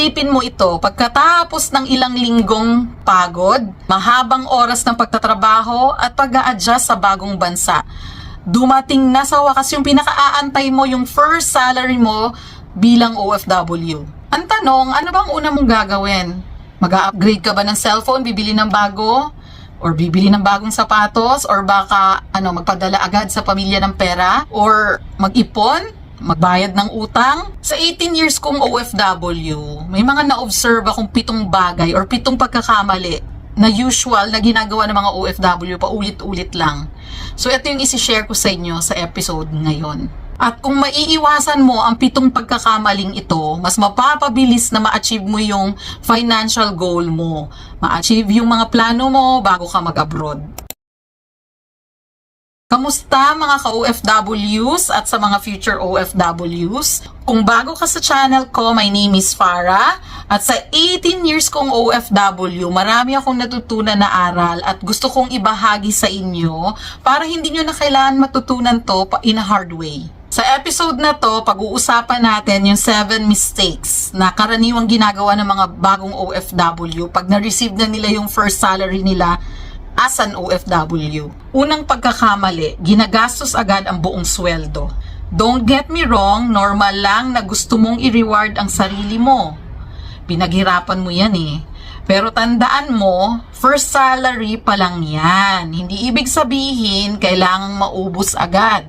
Isipin mo ito, pagkatapos ng ilang linggong pagod, mahabang oras ng pagtatrabaho at pag-a-adjust sa bagong bansa, dumating na sa wakas yung pinaka-aantay mo, yung first salary mo bilang OFW. Ang tanong, ano bang una mong gagawin? Mag-upgrade ka ba ng cellphone, bibili ng bago? Or bibili ng bagong sapatos? Or baka magpadala agad sa pamilya ng pera? Or mag-ipon? Magbayad ng utang? Sa 18 years kong OFW, may mga na-observe akong 7 bagay or 7 pagkakamali na usual na ginagawa ng mga OFW paulit-ulit lang. So ito yung isi-share ko sa inyo sa episode ngayon. At kung maiiwasan mo ang 7 pagkakamaling ito, mas mapapabilis na ma-achieve mo yung financial goal mo. Ma-achieve yung mga plano mo bago ka mag-abroad. Kamusta mga ka-OFWs at sa mga future OFWs? Kung bago ka sa channel ko, my name is Farah. At sa 18 years kong OFW, marami akong natutunan na aral at gusto kong ibahagi sa inyo para hindi nyo na kailangan matutunan to in a hard way. Sa episode na to, pag-uusapan natin yung 7 mistakes na karaniwang ginagawa ng mga bagong OFW pag na-receive na nila yung first salary nila as an OFW. Unang pagkakamali, ginagastos agad ang buong sweldo. Don't get me wrong, normal lang na gusto mong i-reward ang sarili mo. Pinaghirapan mo yan eh. Pero tandaan mo, first salary pa lang yan. Hindi ibig sabihin kailangang maubos agad.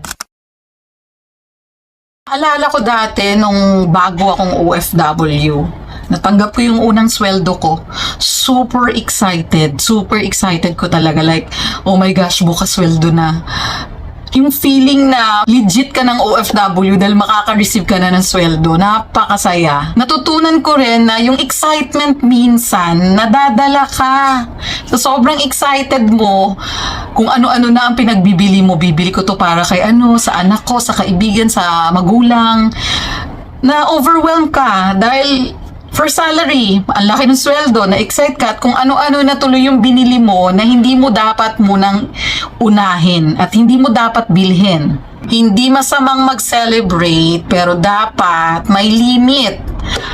Alala ko dati nung bago akong OFW, natanggap ko yung unang sweldo ko. Super excited ko talaga. Like, oh my gosh, bukas sweldo na. Yung feeling na legit ka ng OFW dahil makaka-receive ka na ng sweldo, napakasaya. Natutunan ko rin na yung excitement minsan, nadadala ka. So, sobrang excited mo, kung ano-ano na ang pinagbibili mo, bibili ko to para kay sa anak ko, sa kaibigan, sa magulang, na overwhelm ka dahil first salary, ang laki ng sweldo, na-excite ka at kung ano-ano na tuloy yung binili mo na hindi mo dapat munang unahin at hindi mo dapat bilhin. Hindi masamang mag-celebrate pero dapat may limit.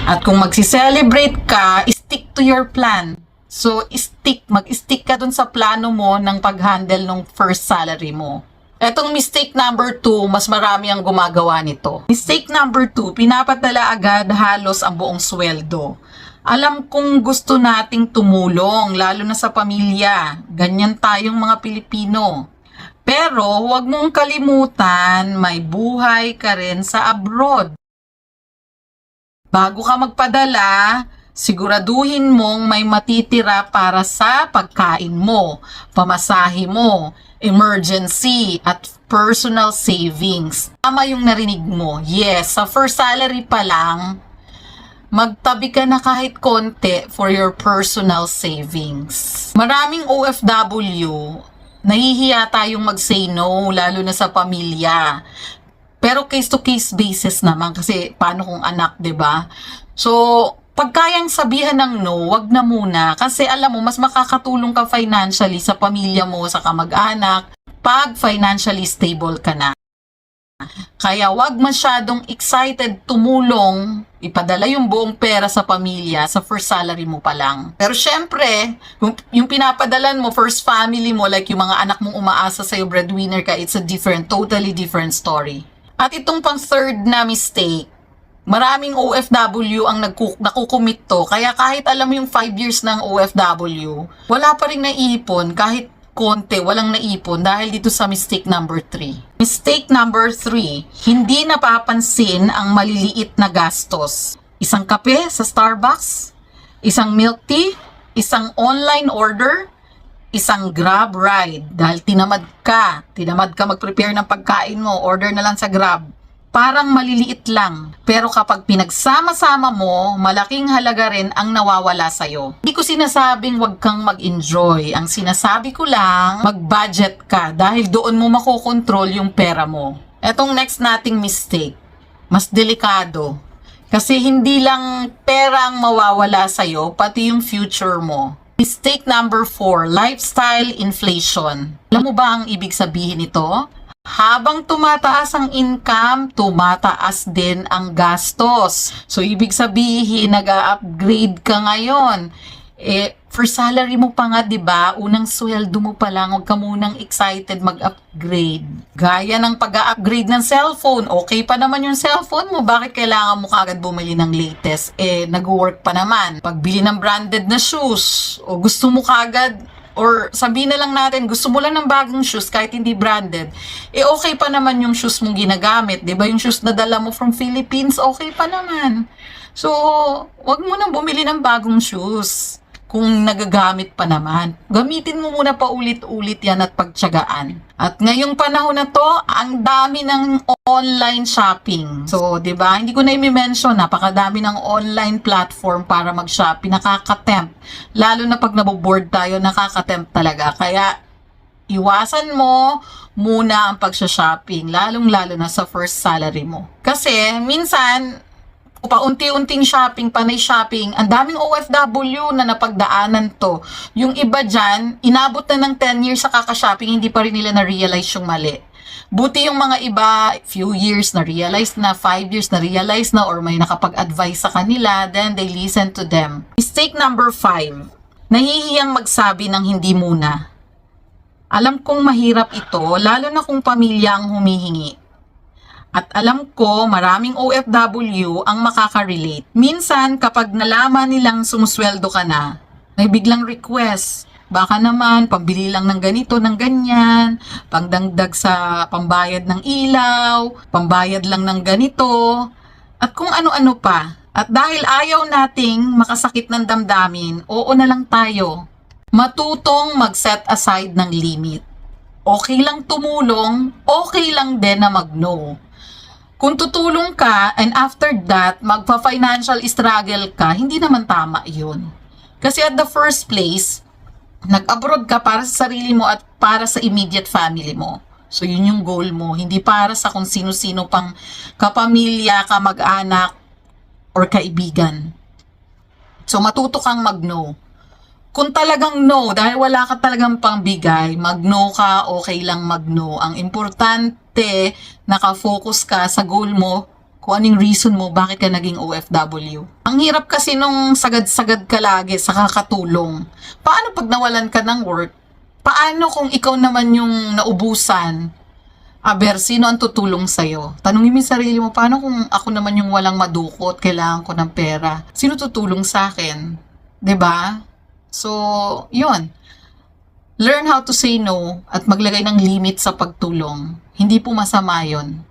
At kung magsi-celebrate ka, stick to your plan. So, mag-stick ka dun sa plano mo ng pag-handle ng first salary mo. Etong mistake number 2, mas marami ang gumagawa nito. Mistake number 2, pinapadala agad halos ang buong sweldo. Alam kong gusto nating tumulong, lalo na sa pamilya. Ganyan tayong mga Pilipino. Pero huwag mong kalimutan, may buhay ka rin sa abroad. Bago ka magpadala, siguraduhin mong may matitira para sa pagkain mo, pamasahe mo, emergency at personal savings. Tama yung narinig mo. Yes, sa first salary pa lang, magtabi ka na kahit konti for your personal savings. Maraming OFW, nahihiya tayong mag-say no, lalo na sa pamilya. Pero case-to-case basis naman kasi paano kung anak, 'di ba? So, pag kayang sabihan ng no, wag na muna. Kasi alam mo, mas makakatulong ka financially sa pamilya mo, sa kamag-anak, pag financially stable ka na. Kaya wag masyadong excited tumulong, ipadala yung buong pera sa pamilya sa first salary mo pa lang. Pero syempre, yung pinapadalan mo, first family mo, like yung mga anak mong umaasa sa'yo, breadwinner ka, it's a totally different story. At itong pang third na mistake, maraming OFW ang nakukumit to. Kaya kahit alam mo yung 5 years ng OFW, wala pa rin naipon kahit konti, walang naipon dahil dito sa mistake number 3. Mistake number 3, hindi napapansin ang maliliit na gastos. Isang kape sa Starbucks, isang milk tea, isang online order, isang Grab ride. Dahil tinamad ka mag-prepare ng pagkain mo, order na lang sa Grab. Parang maliliit lang. Pero kapag pinagsama-sama mo, malaking halaga rin ang nawawala sa'yo. Hindi ko sinasabing wag kang mag-enjoy. Ang sinasabi ko lang, mag-budget ka dahil doon mo makokontrol yung pera mo. Etong next nating mistake, mas delikado. Kasi hindi lang pera ang mawawala sa'yo, pati yung future mo. Mistake number 4, lifestyle inflation. Alam mo ba ang ibig sabihin nito? Habang tumataas ang income, tumataas din ang gastos. So, ibig sabihin, nag-upgrade ka ngayon. For salary mo pa nga, 'di ba? Unang sweldo mo pa lang, huwag ka munang excited mag-upgrade. Gaya ng pag-upgrade ng cellphone, okay pa naman yung cellphone mo, bakit kailangan mo kaagad bumili ng latest? Nag-work pa naman. Pagbili ng branded na shoes, o gusto mo kaagad, or sabihin na lang natin, gusto mo lang ng bagong shoes kahit hindi branded, okay pa naman yung shoes mong ginagamit, 'di ba? Yung shoes na dala mo from Philippines, okay pa naman. So, wag mo nang bumili ng bagong shoes kung nagagamit pa naman. Gamitin mo muna pa ulit-ulit yan at pagtiyagaan. At ngayong panahon na to, ang dami ng online shopping. So, 'di ba? Hindi ko na i-mention, napakadami ng online platform para mag-shopping, nakaka-tempt. Lalo na pag naboboard tayo, nakaka-tempt talaga. Kaya iwasan mo muna ang pagsha-shopping, lalong-lalo na sa first salary mo. Kasi minsan paunti-unting shopping, panay shopping, ang daming OFW na napagdaanan to. Yung iba dyan, inabot na ng 10 years sa kaka-shopping, hindi pa rin nila na-realize yung mali. Buti yung mga iba, few years na-realize na, 5 years na-realize na, or may nakapag-advise sa kanila, then they listen to them. Mistake number 5, nahihiyang magsabi ng hindi muna. Alam kong mahirap ito, lalo na kung pamilya ang humihingi. At alam ko, maraming OFW ang makaka-relate. Minsan, kapag nalaman nilang sumusweldo ka na, may biglang request. Baka naman, pambili lang ng ganito, ng ganyan, pangdagdag sa pambayad ng ilaw, pambayad lang ng ganito, at kung ano-ano pa. At dahil ayaw nating makasakit ng damdamin, oo na lang tayo. Matutong mag-set aside ng limit. Okay lang tumulong, okay lang din na mag-no. Kung tutulong ka and after that, magpa-financial struggle ka, hindi naman tama yun. Kasi at the first place, nag-abroad ka para sa sarili mo at para sa immediate family mo. So yun yung goal mo, hindi para sa kung sino-sino pang kapamilya, kamag-anak, or kaibigan. So matuto kang mag-no. Kung talagang no, dahil wala ka talagang pangbigay, mag-no ka, okay lang mag-no. Ang importante, nakafocus ka sa goal mo, kung anong reason mo, bakit ka naging OFW. Ang hirap kasi nung sagad-sagad ka lagi sa kakatulong. Paano pag nawalan ka ng work? Paano kung ikaw naman yung naubusan? Sino ang tutulong sa'yo? Tanungin mo yung sarili mo, paano kung ako naman yung walang madukot, kailangan ko ng pera? Sino tutulong sa akin? 'Di ba? So, yun. Learn how to say no at maglagay ng limit sa pagtulong. Hindi po masama yun.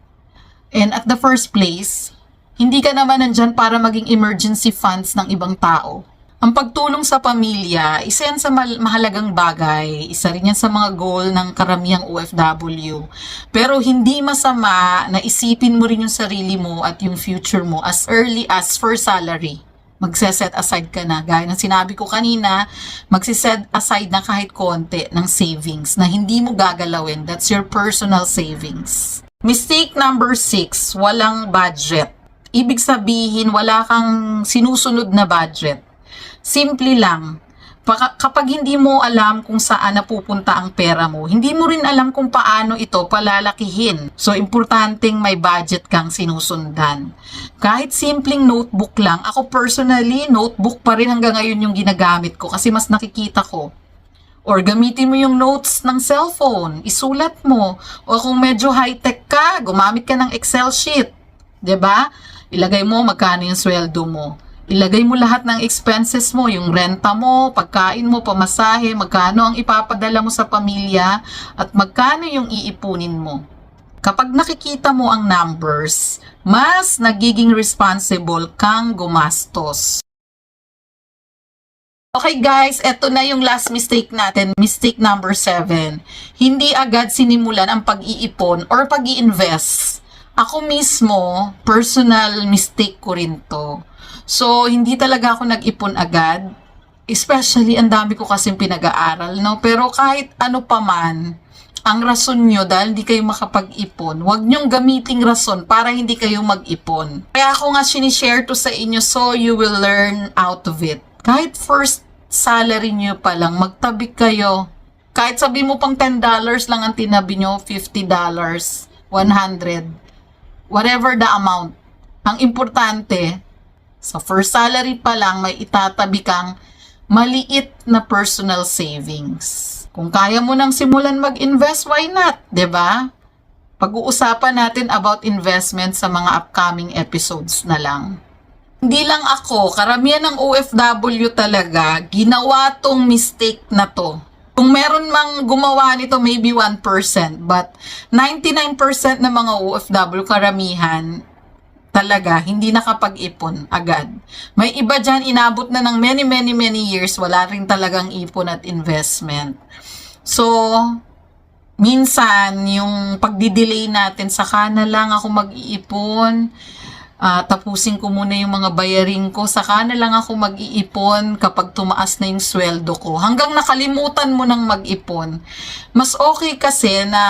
And at the first place, hindi ka naman nandyan para maging emergency funds ng ibang tao. Ang pagtulong sa pamilya, isa yan sa mahalagang bagay. Isa rin yan sa mga goal ng karamihang OFW. Pero hindi masama na isipin mo rin yung sarili mo at yung future mo as early as first salary. Magse-set aside ka na. Gaya ng sinabi ko kanina, magse-set aside na kahit konti ng savings na hindi mo gagalawin. That's your personal savings. Mistake number 6, walang budget. Ibig sabihin, wala kang sinusunod na budget. Simple lang. Kapag hindi mo alam kung saan napupunta ang pera mo, hindi mo rin alam kung paano ito palalakihin. So, importanteng may budget kang sinusundan. Kahit simpleng notebook lang, ako personally, notebook pa rin hanggang ngayon yung ginagamit ko kasi mas nakikita ko. Or gamitin mo yung notes ng cellphone, isulat mo. O kung medyo high-tech ka, gumamit ka ng Excel sheet. 'Di ba? Ilagay mo magkano yung sweldo mo. Ilagay mo lahat ng expenses mo, yung renta mo, pagkain mo, pamasahe, magkano ang ipapadala mo sa pamilya, at magkano yung iipunin mo. Kapag nakikita mo ang numbers, mas nagiging responsible kang gumastos. Okay guys, eto na yung last mistake natin, mistake number 7. Hindi agad sinimulan ang pag-iipon or pag-i-invest. Ako mismo, personal mistake ko rin to. So, hindi talaga ako nag-ipon agad. Especially, ang dami ko kasing pinag-aaral, no? Pero kahit ano pa man, ang rason nyo dahil hindi kayo makapag-ipon, huwag nyong gamiting rason para hindi kayo mag-ipon. Kaya ako nga sinishare to sa inyo so you will learn out of it. Kahit first salary nyo pa lang, magtabi kayo. Kahit sabi mo pang $10 lang ang tinabi nyo, $50, $100, whatever the amount. Ang importante, sa first salary pa lang, may itatabi kang maliit na personal savings. Kung kaya mo nang simulan mag-invest, why not? 'Di ba? Pag-uusapan natin about investment sa mga upcoming episodes na lang. Hindi lang ako, karamihan ng OFW talaga, ginawa tong mistake na to. Kung meron mang gumawa nito, maybe 1%, but 99% ng mga OFW, karamihan, talaga, hindi nakapag-ipon agad. May iba dyan, inabot na ng many years, wala rin talagang ipon at investment. So, minsan, yung pagdidelay natin, saka na lang ako mag-iipon, tapusin ko muna yung mga bayarin ko, saka na lang ako mag-iipon kapag tumaas na yung sweldo ko. Hanggang nakalimutan mo nang mag-ipon. Mas okay kasi na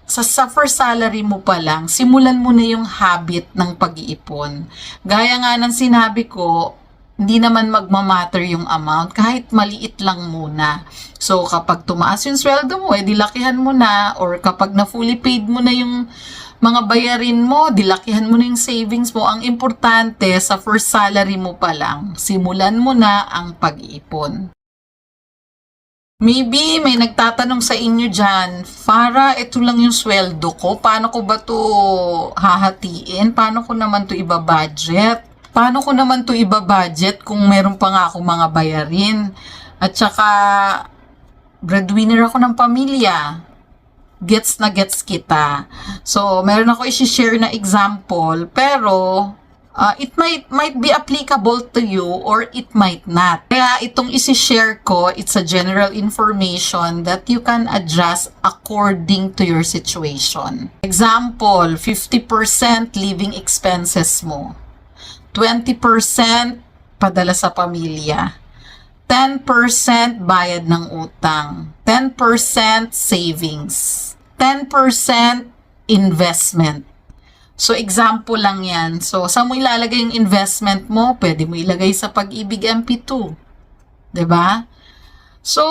sa first salary mo pa lang, simulan mo na yung habit ng pag-iipon. Gaya nga ng sinabi ko, hindi naman magmamatter yung amount, kahit maliit lang muna. So, kapag tumaas yung sweldo mo, dilakihan mo na, or kapag na fully paid mo na yung mga bayarin mo, dilakihan mo na yung savings mo. Ang importante, sa first salary mo pa lang, simulan mo na ang pag-iipon. Maybe may nagtatanong sa inyo dyan, Farah, ito lang yung sweldo ko, paano ko ba to hahatiin? Paano ko naman to ibabudget? Paano ko naman to ibabudget kung meron pa nga akong mga bayarin? At saka, breadwinner ako ng pamilya. Gets na gets kita. So, meron ako i-share na example, pero it might be applicable to you or it might not. Kaya itong isi-share ko, it's a general information that you can adjust according to your situation. Example, 50% living expenses mo. 20% padala sa pamilya. 10% bayad ng utang. 10% savings. 10% investment. So, example lang yan. So, saan mo ilalagay yung investment mo? Pwede mo ilagay sa Pag-ibig MP2. 'Di ba? So,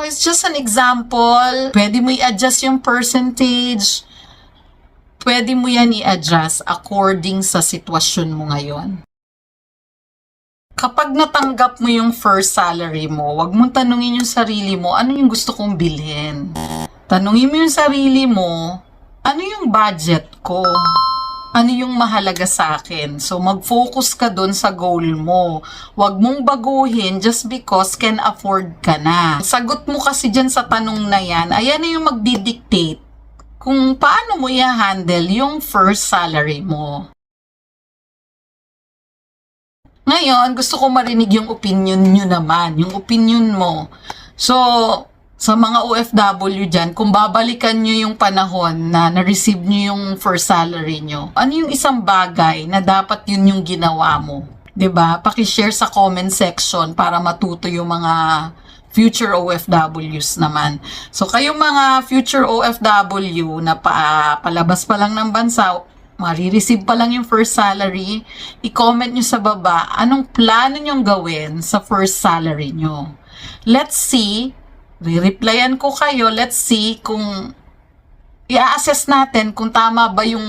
it's just an example. Pwede mo i-adjust yung percentage. Pwede mo yan i-adjust according sa sitwasyon mo ngayon. Kapag natanggap mo yung first salary mo, wag mong tanungin yung sarili mo, ano yung gusto kong bilhin? Tanungin mo yung sarili mo, ano yung budget ko? Ano yung mahalaga sa akin? So, mag-focus ka dun sa goal mo. Wag mong baguhin just because can afford ka na. Sagot mo kasi dyan sa tanong na yan, ayan na yung magdidictate kung paano mo i-handle yung first salary mo. Ngayon, gusto ko marinig yung opinion nyo naman, yung opinion mo. So, sa mga OFW dyan, kung babalikan nyo yung panahon na na-receive nyo yung first salary nyo, ano yung isang bagay na dapat yun yung ginawa mo? 'Di ba? Paki-share sa comment section para matuto yung mga future OFWs naman. So, kayong mga future OFW na palabas pa lang ng bansa, marireceive pa lang yung first salary, i-comment nyo sa baba anong plano nyong gawin sa first salary nyo. Let's see, re-replyan ko kayo, let's see kung i-assess natin kung tama ba yung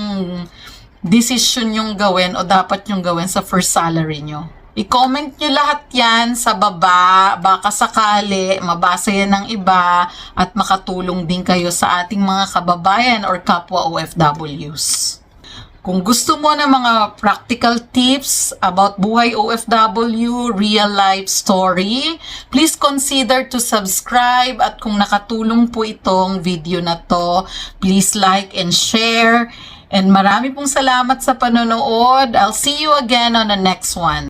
decision yung gawin o dapat yung gawin sa first salary nyo. I-comment nyo lahat yan sa baba, baka sakali, mabasa yan ng iba at makatulong din kayo sa ating mga kababayan or kapwa OFWs. Kung gusto mo ng mga practical tips about buhay OFW, real life story, please consider to subscribe at kung nakatulong po itong video na to, please like and share. And marami pong salamat sa panonood. I'll see you again on the next one.